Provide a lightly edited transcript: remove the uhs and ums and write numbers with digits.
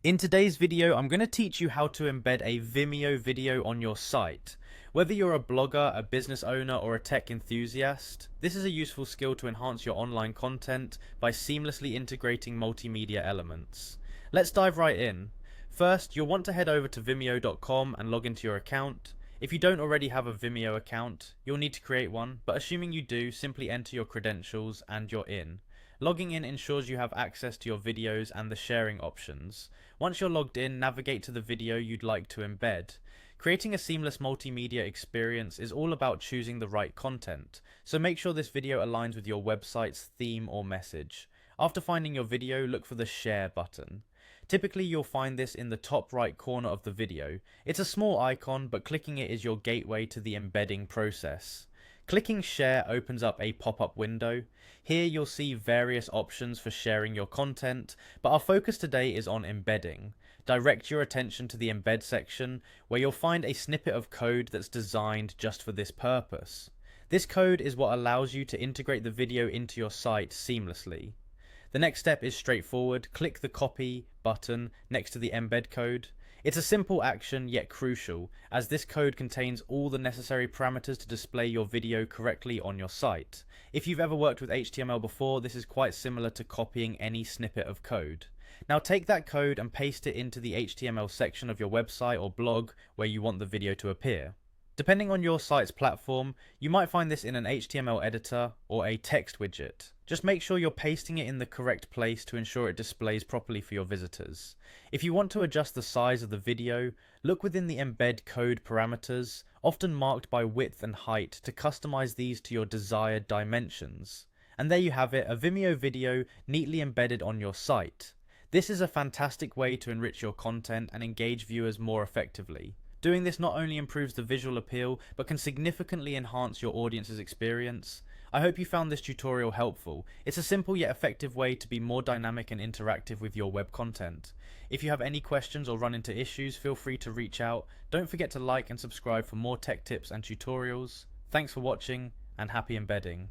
In today's video, I'm going to teach you how to embed a Vimeo video on your site. Whether you're a blogger, a business owner, or a tech enthusiast, this is a useful skill to enhance your online content by seamlessly integrating multimedia elements. Let's dive right in. First, you'll want to head over to vimeo.com and log into your account. If you don't already have a Vimeo account, you'll need to create one, but assuming you do, simply enter your credentials and you're in. Logging in ensures you have access to your videos and the sharing options. Once you're logged in, navigate to the video you'd like to embed. Creating a seamless multimedia experience is all about choosing the right content, so make sure this video aligns with your website's theme or message. After finding your video, look for the share button. Typically you'll find this in the top right corner of the video. It's a small icon, but clicking it is your gateway to the embedding process. Clicking share opens up a pop-up window. Here you'll see various options for sharing your content, but our focus today is on embedding. Direct your attention to the embed section, where you'll find a snippet of code that's designed just for this purpose. This code is what allows you to integrate the video into your site seamlessly. The next step is straightforward. Click the copy button next to the embed code. It's a simple action, yet crucial, as this code contains all the necessary parameters to display your video correctly on your site. If you've ever worked with HTML before, this is quite similar to copying any snippet of code. Now take that code and paste it into the HTML section of your website or blog where you want the video to appear. Depending on your site's platform, you might find this in an HTML editor or a text widget. Just make sure you're pasting it in the correct place to ensure it displays properly for your visitors. If you want to adjust the size of the video, look within the embed code parameters, often marked by width and height, to customize these to your desired dimensions. And there you have it, a Vimeo video neatly embedded on your site. This is a fantastic way to enrich your content and engage viewers more effectively. Doing this not only improves the visual appeal, but can significantly enhance your audience's experience. I hope you found this tutorial helpful. It's a simple yet effective way to be more dynamic and interactive with your web content. If you have any questions or run into issues, feel free to reach out. Don't forget to like and subscribe for more tech tips and tutorials. Thanks for watching, and happy embedding.